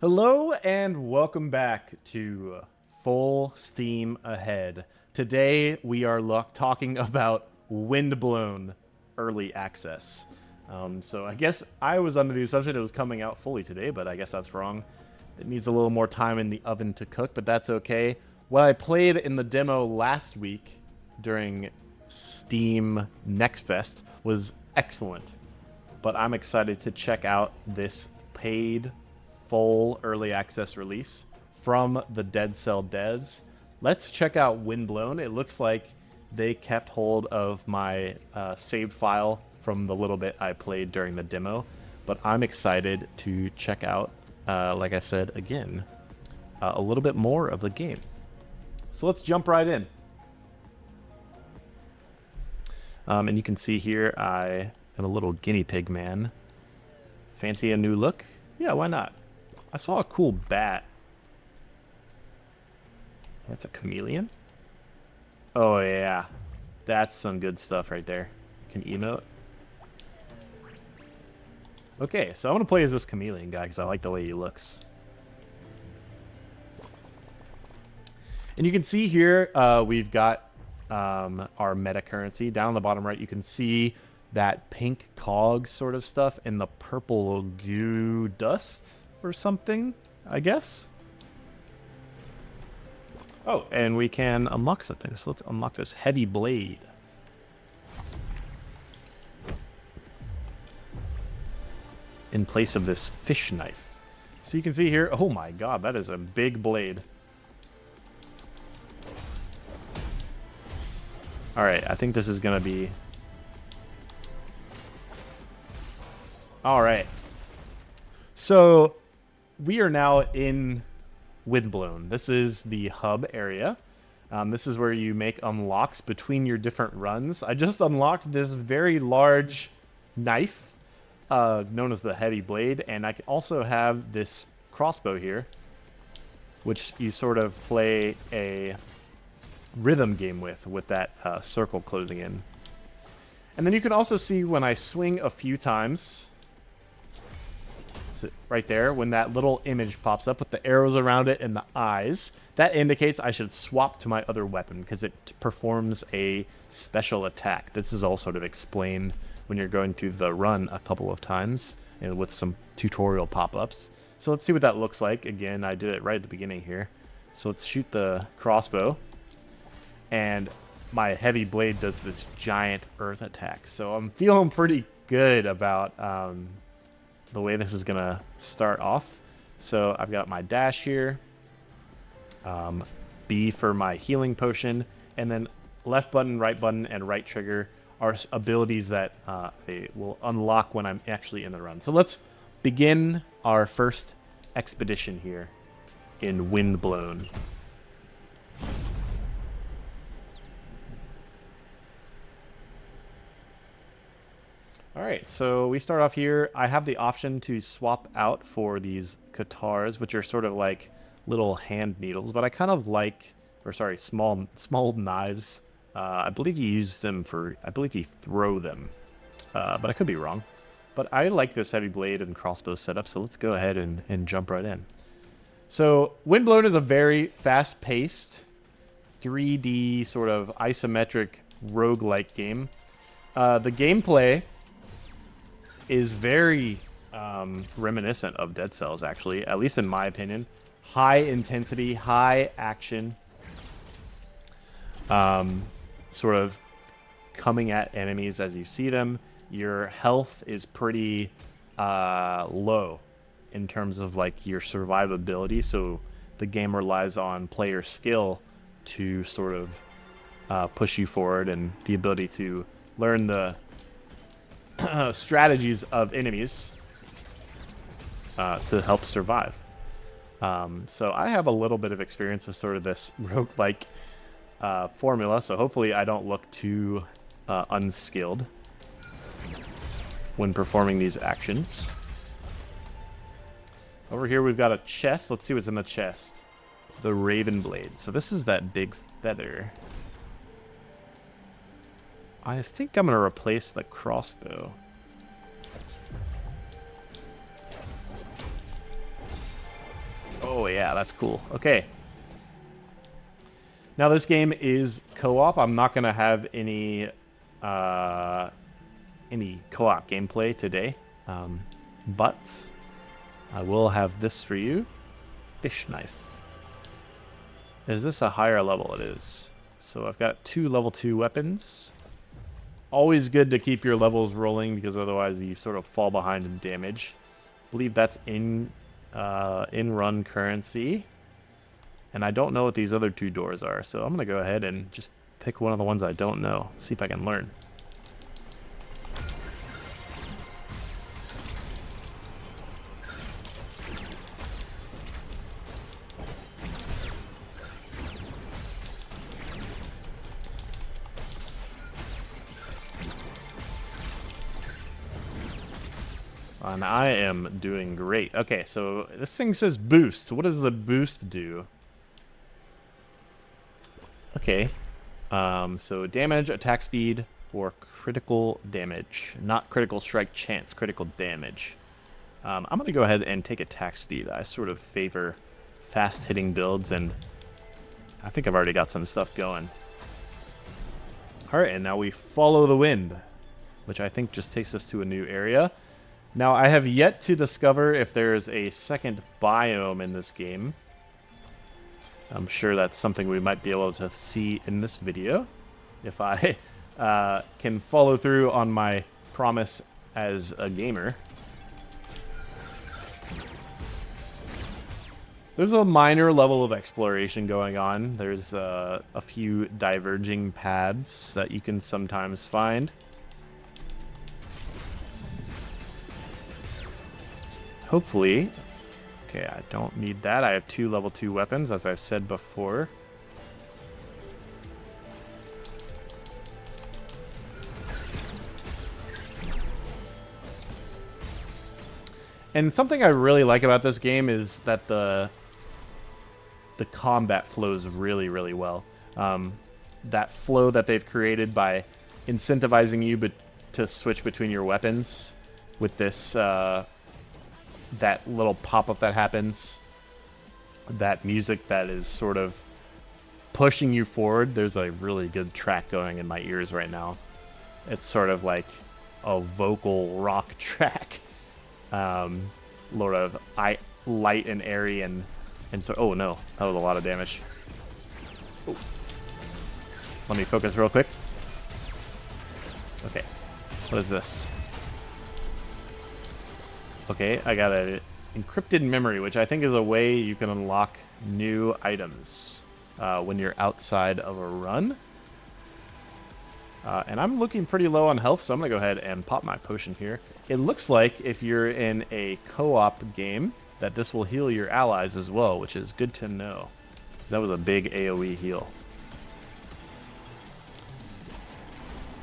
Hello and welcome back to Full Steam Ahead. Today we are talking about Windblown Early Access. So I guess I was under the assumption it was coming out fully today, but I guess that's wrong. It needs a little more time in the oven to cook, but that's okay. What I played in the demo last week during Steam Next Fest was excellent, but I'm excited to check out this paid full early access release from the Dead Cell devs. Let's check out Windblown. It looks like they kept hold of my saved file from the little bit I played during the demo, but I'm excited to check out, like I said again, a little bit more of the game. So let's jump right in. And you can see here I am a little guinea pig man. Fancy a new look? Yeah, why not? I saw a cool bat. That's a chameleon? Oh, yeah. That's some good stuff right there. Can emote. Okay, so I want to play as this chameleon guy because I like the way he looks. And you can see here we've got our meta currency. Down on the bottom right, you can see that pink cog sort of stuff and the purple goo dust or something, I guess. Oh, and we can unlock something. So let's unlock this heavy blade. In place of this fish knife. So you can see here, oh my god, that is a big blade. Alright, I think this is going to be... Alright. So, we are now in Windblown. This is the hub area. This is where you make unlocks between your different runs. I just unlocked this very large knife, known as the heavy blade, and I also have this crossbow here, which you sort of play a rhythm game with that circle closing in. And then you can also see when I swing a few times, right there, when that little image pops up with the arrows around it and the eyes, that indicates I should swap to my other weapon because it performs a special attack. This is all sort of explained when you're going through the run a couple of times and with some tutorial pop-ups. So let's see what that looks like. Again, I did it right at the beginning here. So let's shoot the crossbow. And my heavy blade does this giant earth attack. So I'm feeling pretty good about the way this is going to start off. So I've got my dash here. B for my healing potion. And then left button, and right trigger are abilities that they will unlock when I'm actually in the run. So let's begin our first expedition here in Windblown. Alright, so we start off here. I have the option to swap out for these katars, which are sort of like little hand needles, but I kind of like, or sorry, small knives. I believe you use them for, I believe you throw them, but I could be wrong. But I like this heavy blade and crossbow setup, so let's go ahead and jump right in. So Windblown is a very fast-paced, 3D sort of isometric roguelike game. The gameplay is very reminiscent of Dead Cells, actually, at least in my opinion. High intensity, high action, sort of coming at enemies as you see them. Your health is pretty low in terms of like your survivability, so the game relies on player skill to sort of push you forward, and the ability to learn the strategies of enemies to help survive. So I have a little bit of experience with sort of this roguelike formula, so hopefully I don't look too unskilled when performing these actions. Over here we've got a chest. Let's see what's in the chest. The Raven Blade. So this is that big feather. I think I'm going to replace the crossbow. Oh, yeah, that's cool. Okay. Now, this game is co-op. I'm not going to have any co-op gameplay today. But I will have this for you. Fish knife. Is this a higher level? It is. So I've got 2 level 2 weapons. Always good to keep your levels rolling because otherwise you sort of fall behind in damage. I believe that's in-run currency. And I don't know what these other 2 doors are, so I'm going to go ahead and just pick one of the ones I don't know. See if I can learn. And I am doing great. Okay, so this thing says boost. What does the boost do? Okay. So damage, attack speed, or critical damage. Not critical strike chance, critical damage. I'm going to go ahead and take attack speed. I sort of favor fast-hitting builds, and I think I've already got some stuff going. Alright, and now we follow the wind, which I think just takes us to a new area. Now, I have yet to discover if there's a second biome in this game. I'm sure that's something we might be able to see in this video, if I can follow through on my promise as a gamer. There's a minor level of exploration going on. There's a few diverging paths that you can sometimes find. Hopefully, okay, I don't need that. I have 2 level 2 weapons, as I said before. And something I really like about this game is that the combat flows really, really well. That flow that they've created by incentivizing you to switch between your weapons with this that little pop-up that happens, that music that is sort of pushing you forward. There's a really good track going in my ears right now. It's sort of like a vocal rock track. Lord of light and airy and so. Oh no, that was a lot of damage. Ooh. Let me focus real quick. Okay, what is this? Okay, I got an encrypted memory, which I think is a way you can unlock new items when you're outside of a run. And I'm looking pretty low on health, so I'm going to go ahead and pop my potion here. It looks like if you're in a co-op game that this will heal your allies as well, which is good to know. That was a big AoE heal.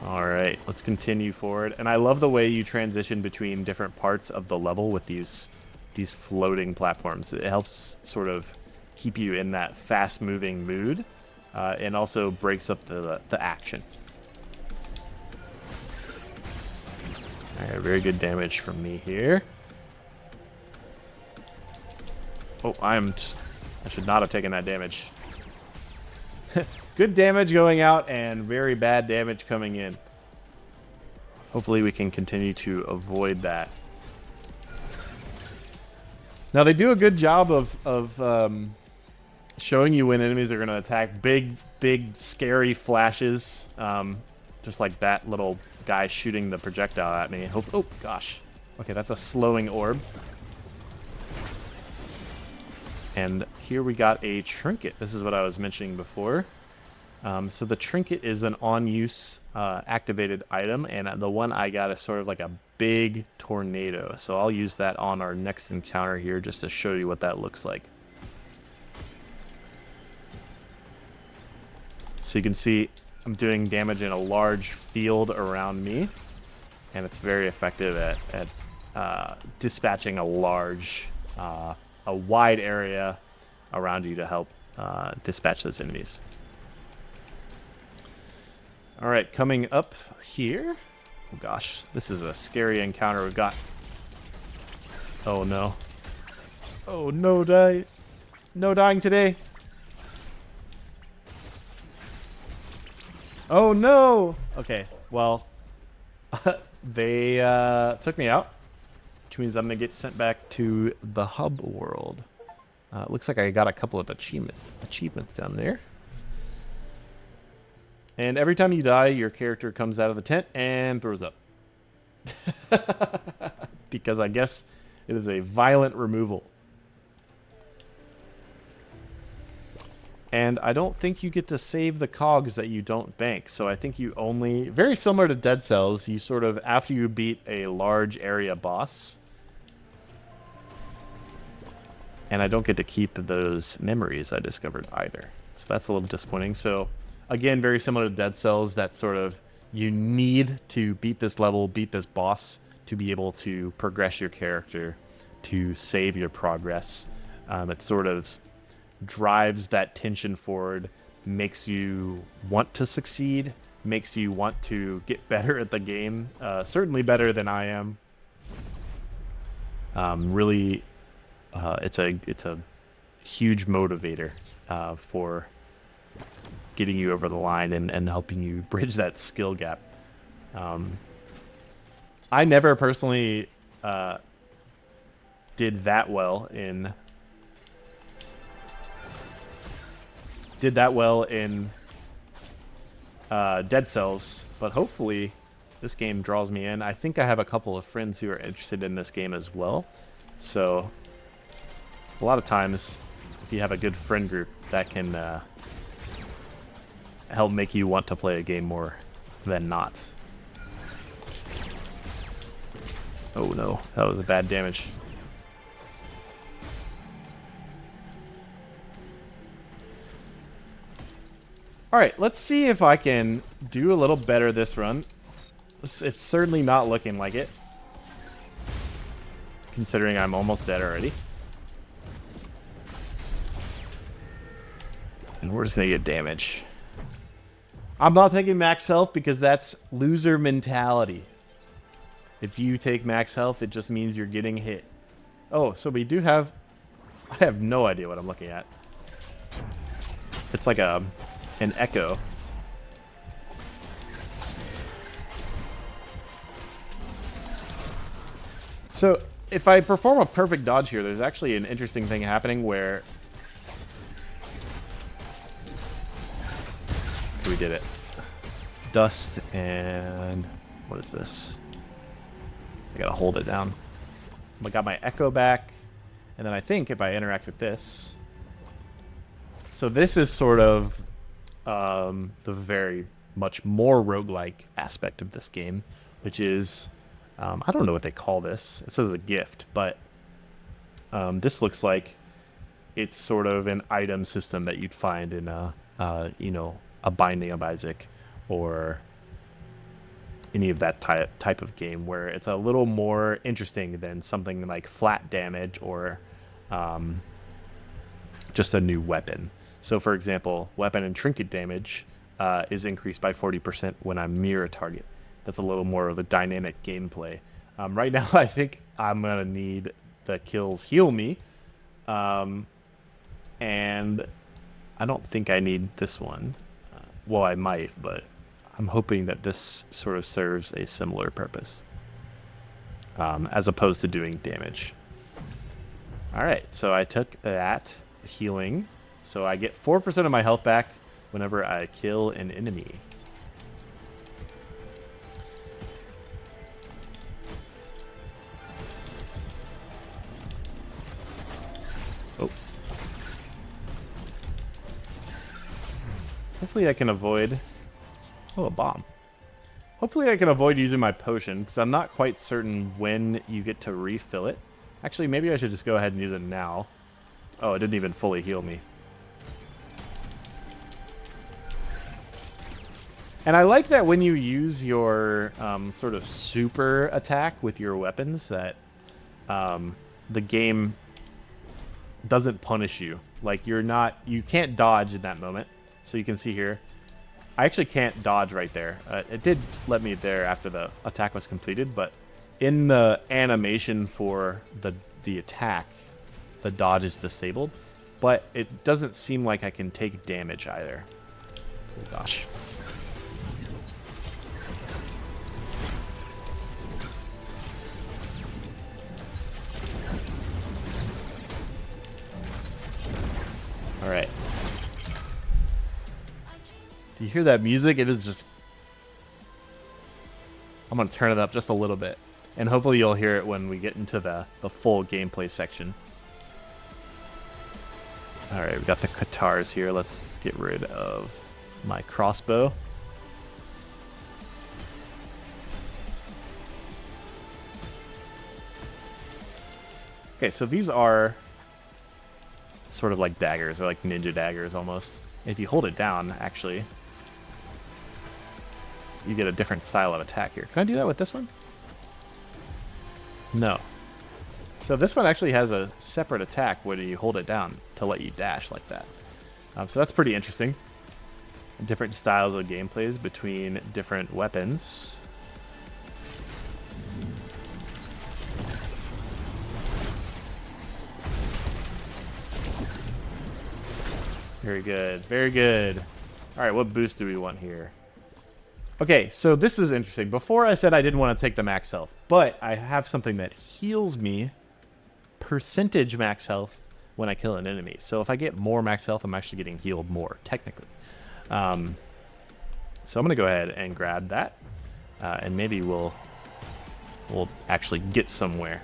Alright, let's continue forward. And I love the way you transition between different parts of the level with these floating platforms. It helps sort of keep you in that fast-moving mood and also breaks up the action. Alright, very good damage from me here. Oh, I should not have taken that damage. Good damage going out and very bad damage coming in. Hopefully we can continue to avoid that. Now they do a good job of showing you when enemies are going to attack. Big, scary flashes. Just like that little guy shooting the projectile at me. Oh, gosh. Okay, that's a slowing orb. And here we got a trinket. This is what I was mentioning before. So the trinket is an on-use activated item, and the one I got is sort of like a big tornado. So I'll use that on our next encounter here just to show you what that looks like. So you can see I'm doing damage in a large field around me, and it's very effective at dispatching a wide area around you to help dispatch those enemies. All right, coming up here. Oh gosh, this is a scary encounter we've got. Oh no. Oh no, die. No dying today. Oh no! Okay, well, they took me out, which means I'm gonna get sent back to the hub world. Looks like I got a couple of achievements down there. And every time you die, your character comes out of the tent and throws up. Because I guess it is a violent removal. And I don't think you get to save the cogs that you don't bank. So I think you only... Very similar to Dead Cells, you sort of, after you beat a large area boss... And I don't get to keep those memories I discovered either. So that's a little disappointing. So, again, very similar to Dead Cells, that sort of... You need to beat this level, beat this boss, to be able to progress your character, to save your progress. It sort of drives that tension forward, makes you want to succeed, makes you want to get better at the game. Certainly better than I am. Really, it's a huge motivator for getting you over the line and helping you bridge that skill gap. I never personally did that well in Dead Cells, but hopefully this game draws me in. I think I have a couple of friends who are interested in this game as well. So a lot of times, if you have a good friend group, that can help make you want to play a game more than not. Oh no, that was a bad damage. Alright, let's see if I can do a little better this run. It's certainly not looking like it, considering I'm almost dead already. And we're just gonna get damage. I'm not taking max health because that's loser mentality. If you take max health, it just means you're getting hit. Oh, so we do have... I have no idea what I'm looking at. It's like an echo. So, if I perform a perfect dodge here, there's actually an interesting thing happening where... We did it. Dust and... What is this? I gotta hold it down. I got my echo back. And then I think if I interact with this... So this is sort of the very much more roguelike aspect of this game, which is... I don't know what they call this. It says a gift, but this looks like it's sort of an item system that you'd find in a Binding of Isaac or any of that type of game, where it's a little more interesting than something like flat damage or just a new weapon. So, for example, weapon and trinket damage is increased by 40% when I mirror a target. That's a little more of a dynamic gameplay. Right now, I think I'm going to need the kills heal me. And I don't think I need this one. Well, I might, but I'm hoping that this sort of serves a similar purpose. As opposed to doing damage. Alright, so I took that healing. So I get 4% of my health back whenever I kill an enemy. Oh. Hopefully I can avoid... Oh, a bomb. Hopefully I can avoid using my potion, because I'm not quite certain when you get to refill it. Actually, maybe I should just go ahead and use it now. Oh, it didn't even fully heal me. And I like that when you use your sort of super attack with your weapons, that the game doesn't punish you. Like, you can't dodge in that moment. So you can see here, I actually can't dodge right there. It did let me there after the attack was completed, but in the animation for the attack, the dodge is disabled. but it doesn't seem like I can take damage either. Oh gosh. All right. Do you hear that music? It is just... I'm going to turn it up just a little bit. And hopefully you'll hear it when we get into the full gameplay section. Alright, we got the guitars here. Let's get rid of my crossbow. Okay, so these are sort of like daggers, or like ninja daggers almost. If you hold it down, actually, you get a different style of attack here. Can I do that with this one? No. So this one actually has a separate attack when you hold it down to let you dash like that. So that's pretty interesting. Different styles of gameplays between different weapons. Very good. Very good. All right, what boost do we want here? Okay, so this is interesting. Before I said I didn't want to take the max health, but I have something that heals me percentage max health when I kill an enemy. So if I get more max health, I'm actually getting healed more, technically. So I'm going to go ahead and grab that, and maybe we'll actually get somewhere.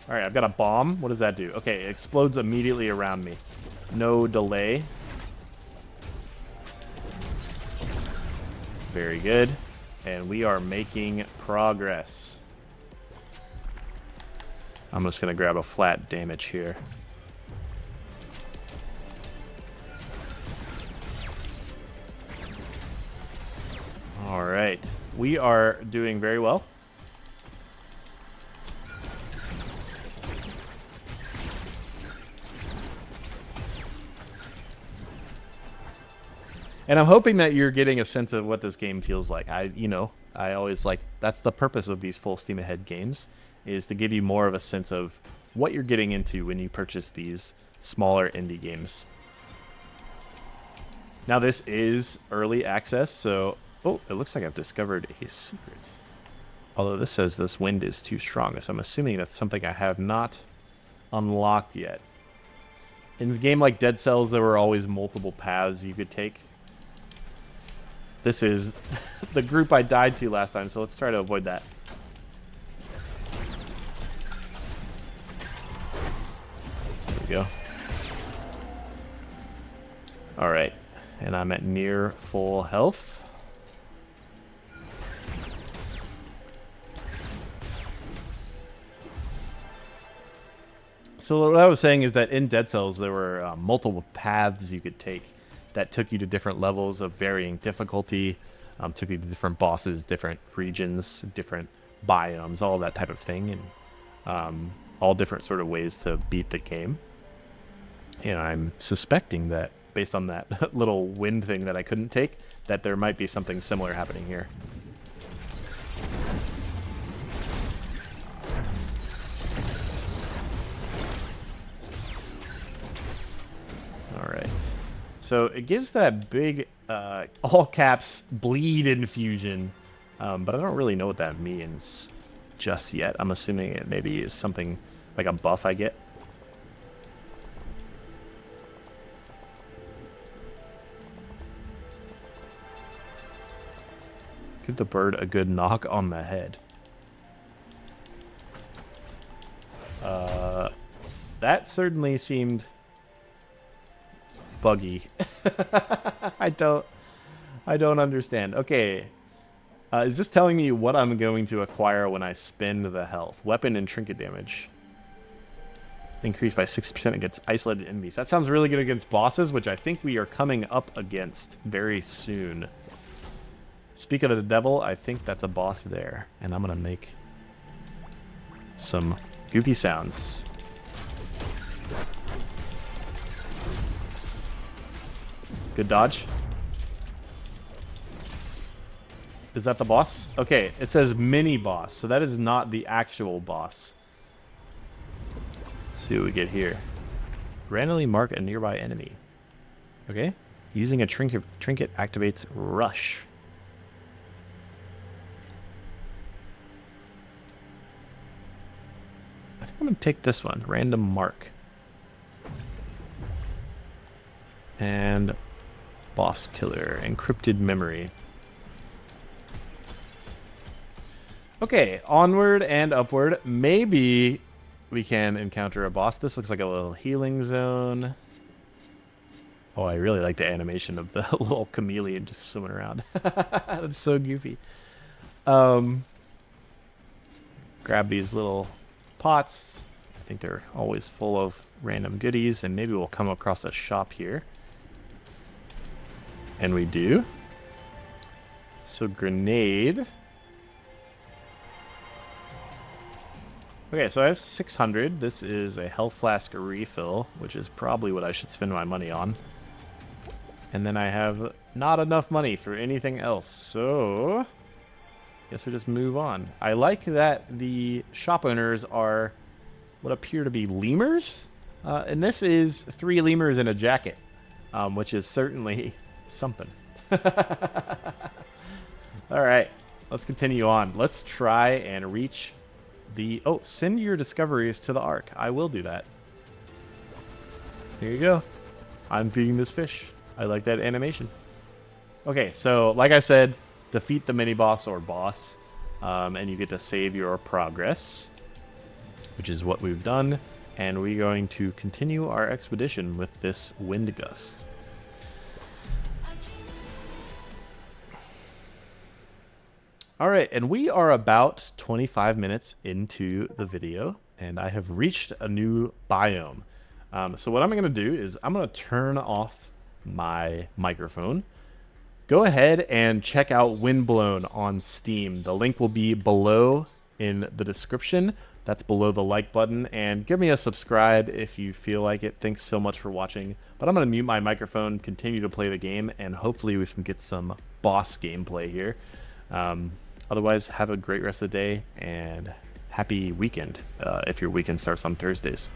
All right, I've got a bomb. What does that do? Okay, it explodes immediately around me. No delay. Very good. And we are making progress. I'm just going to grab a flat damage here. All right. We are doing very well. And I'm hoping that you're getting a sense of what this game feels like. I always like, that's the purpose of these full steam ahead games, is to give you more of a sense of what you're getting into when you purchase these smaller indie games. Now this is early access, so, oh, it looks like I've discovered a secret. Although this says this wind is too strong, so I'm assuming that's something I have not unlocked yet. In a game like Dead Cells, there were always multiple paths you could take. This is the group I died to last time, so let's try to avoid that. There we go. Alright, and I'm at near full health. So what I was saying is that in Dead Cells, there were multiple paths you could take that took you to different levels of varying difficulty, took you to different bosses, different regions, different biomes, all that type of thing, and all different sort of ways to beat the game. And I'm suspecting that, based on that little wind thing that I couldn't take, that there might be something similar happening here. Alright. So it gives that big, all caps, bleed infusion, but I don't really know what that means just yet. I'm assuming it maybe is something like a buff I get. Give the bird a good knock on the head. That certainly seemed buggy. I don't understand. Okay. Is this telling me what I'm going to acquire when I spend the health? Weapon and trinket damage. Increased by 60% against isolated enemies. That sounds really good against bosses, which I think we are coming up against very soon. Speak of the devil, I think that's a boss there. And I'm going to make some goofy sounds. Good dodge. Is that the boss? Okay, it says mini boss, so that is not the actual boss. Let's see what we get here. Randomly mark a nearby enemy. Okay. Using a trinket activates Rush. I think I'm going to take this one. Random mark. And boss killer. Encrypted memory. Okay, onward and upward. Maybe we can encounter a boss. This looks like a little healing zone. Oh, I really like the animation of the little chameleon just swimming around. That's so goofy. Grab these little pots. I think they're always full of random goodies, and maybe we'll come across a shop here. And we do. So grenade. Okay, so I have 600. This is a health flask refill, which is probably what I should spend my money on. And then I have not enough money for anything else, so guess we just move on. I like that the shop owners are what appear to be lemurs. And this is 3 lemurs in a jacket, which is certainly something. All right, let's continue on. Let's try and reach the... Oh, send your discoveries to the Ark. I will do that. Here you go. I'm feeding this fish. I like that animation. Okay, so like I said, defeat the mini-boss or boss, and you get to save your progress, which is what we've done. And we're going to continue our expedition with this wind gust. All right, and we are about 25 minutes into the video, and I have reached a new biome. So what I'm going to do is I'm going to turn off my microphone. Go ahead and check out Windblown on Steam. The link will be below in the description. That's below the like button, and give me a subscribe if you feel like it. Thanks so much for watching. But I'm going to mute my microphone, continue to play the game, and hopefully we can get some boss gameplay here. Otherwise, have a great rest of the day, and happy weekend if your weekend starts on Thursdays.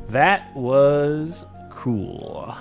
That was cool.